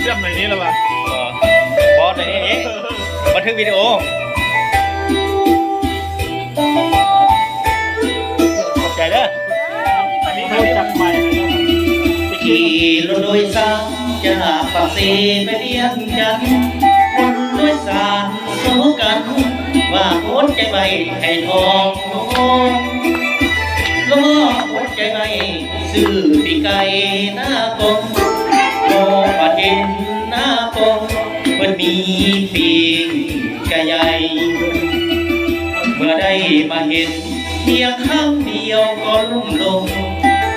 เชื่อมในนี้แล้วป่ะบอสในนี้บันทึกวิดีโอขอบใจเด้ออันนี้เขาจับไปขี่รถโดยสารจากปากเซไปเรียงจันคนโดยสารโซกันว่าโคตรใจใบให้ทองล้อโคตรใจใบซื้อปีไก่หน้าปงโอปะเห็นหน้าปงมันมีปีกไก่ใหญ่เมื่อได้มาเห็นเพียงครั้งเดียวก็ลุ่มลง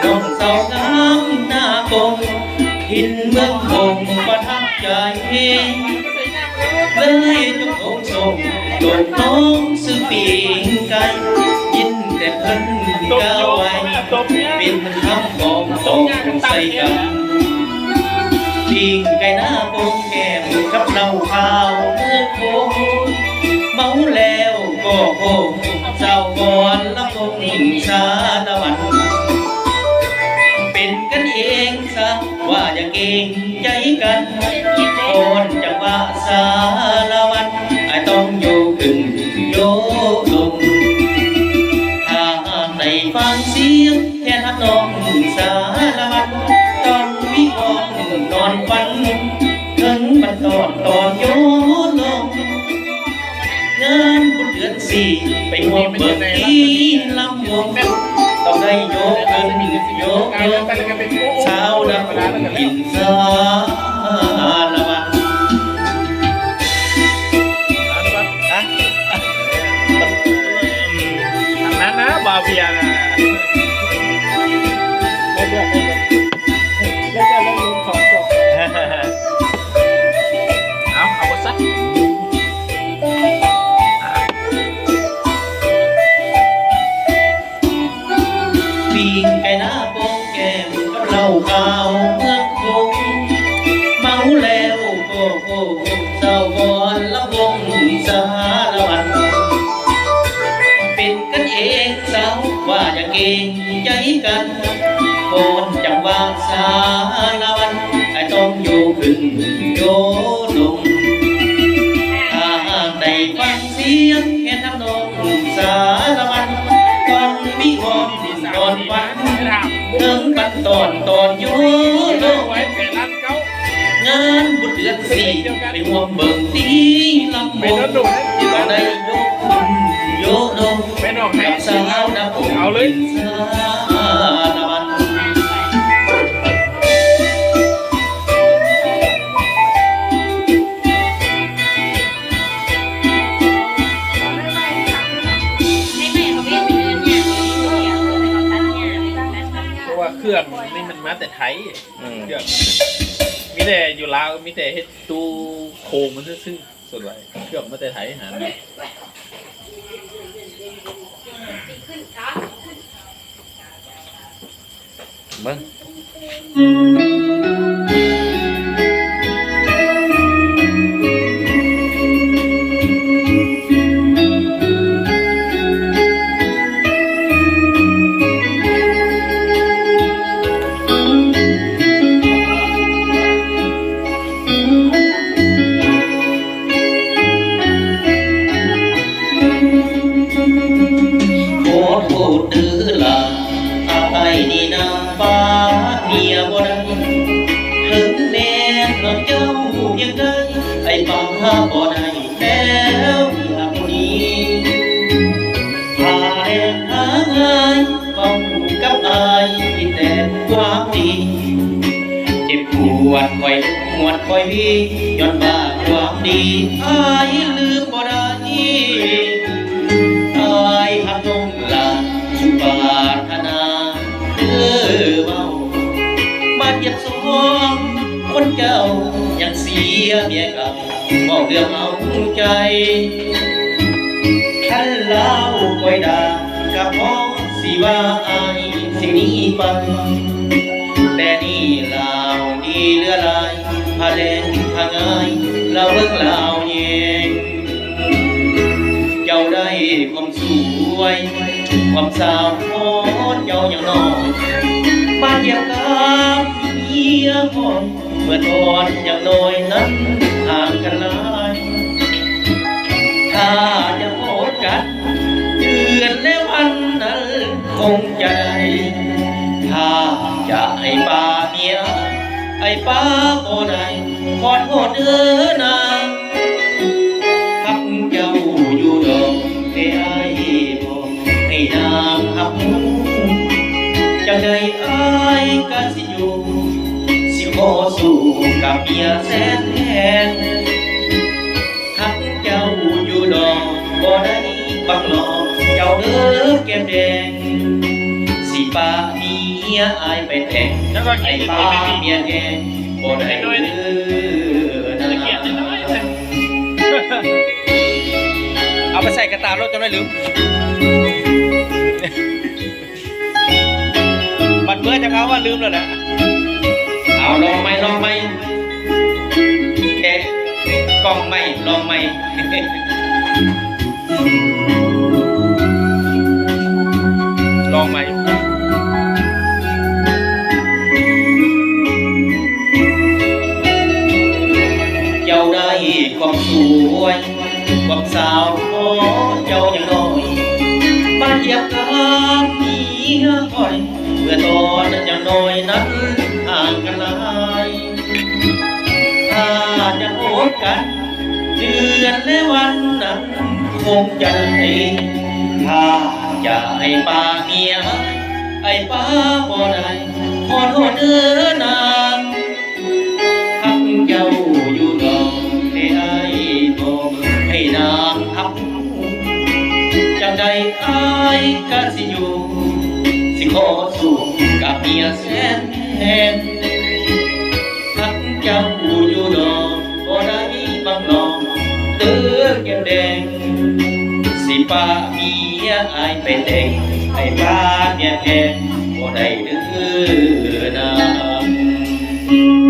น้องสาวงามหน้าปงหินเมืองคงประทับใจเลยจงองค์ทรงโดดน้องซื้อปีกไก่ยินแต่เพิ่นก้าวไว้เป็นคำของตองใส่กันปีกไก่หน้าปงแก้มกับเหล้าขาวเมืองคงเมาแล้วก็โคงเจ้าก่อนละคงสาตะวันเป็นกันเองซะว่าอย่าเก่งใจกันโอนจังว่าสารวันไอ้ต้องอยู่ขึ้นโยลงถ้าในฟังเสียงแค่น้องสารวันต้องวิวอนนอนฝันถึงมันตอนโยลงงานบุญเดือนสี่ไปห่วงเบิกที่ลำวงต้องได้โยกขึ้นโยกเช้าดับอินสาละวันทางนั้นนะบาเบียนะแล้วจะเล่นสองจบเอาหมดซะปีกไก่หน้าโปงแก้มกับเหล้าขาวเมืองคงเมาแล้วก็โอ้เศร้าก่อนละวงสารวันเป็นกันเองสาวว่าอย่าเก่งใจกันโอนจังว่าสารวันไอ้ต้องอยู่ขึ้นโยลงถ้าได้ฟังเสียงแค่น้ำนองสารวันต้องวิวอนตอนฝันถึงบัดตอนโยลงงานบุญเดือนสี่ไปห่วงเบิ่งตีลำบงต้องได้โยขึ้นโยลงกับสาวดำเอาเลยสารวันเครื่องนี่มันมาแต่ไทยเครื่องมีแต่อยู่ลาวมีแต่เฮ็ดตูโคงมันซื่อๆส่วนใหญ่เครื่องมาแต่ไทยหาเบิ่งไอ้ปังหาบ่ได้แล้วอย่างนี้หาแอบหาง่ายฟังกับอายมีแต่ความดีเจ็บปวดคอยหวดคอยดีย้อนว่าความดีอายลืมบ่ได้อายหักลงลาสุปาธนาเว้ามาเจ็บสองคนเจ้ายังเสียเมียเก่าบอกเรื่องเอาใจท่านเล่าคอยด่ากับพ่อสิว่าอายสิหนีไปแต่นี่ลาวดีเลือลายพาแดงพาง่ายเราเบิ่งลาวเองเจ้าได้ความสวยความสาวโคตรเจ้าอย่างน้อยมาเกี่ยวกับเมียหอม เมื่อตอนยังน้อยนั้นห่างกันหลายถ้าจะโหดกันเดือนและวันนั้นคงจะได้ถ้าจะให้ป้าเมียให้ป้าบ่ได้ขอโทษเด้อนางฮักเจ้าอยู่ดอกแต่ไอ้บ่ให้นางฮักจังใดไอ้ก็สิอยู่สิขอสู้กับเมียแสนแทนฮักเจ้าอยู่ดอกบ่ได้บังหลอกเจ้าเด้อแก้มแดงสิป้าเมียอายไปแต่งไอ้ป้าเมียแดงบ่ได้เด้อนะ เอาไปใส่กระตารถจนไม่ลืมบัดเมื่อจะเขาว่าลืมแล้วแหละ เอาลองไหมแค่กล้องไม่ลองไหม ลองไหม เจ้าได้ความสวยความสาวขอเจ้าอย่างน้อยบ้านเหยียบกามมีคอยเมื่อตอนนั้นอย่างน้อยนั้นห่างกันหลายถ้าจะโหดกันเดือนและวันนั้นคงจะได้ถ้าจะให้ป้าเมียให้ป้าบ่ได้ขอโทษเด้อนางฮักเจ้าอยู่ดอกให้ไอ้บอกให้นางฮักจังใดไอ้ก็สิอยู่สิขอสู้กับเมียแสนแทนฮักเจ้าอยู่ดอกบ่ได้บังหลอกเด้อแก้มแดงสิป้าเมียอายไปแต่งให้ป้าเมียแทนบ่ได้เด้อนาง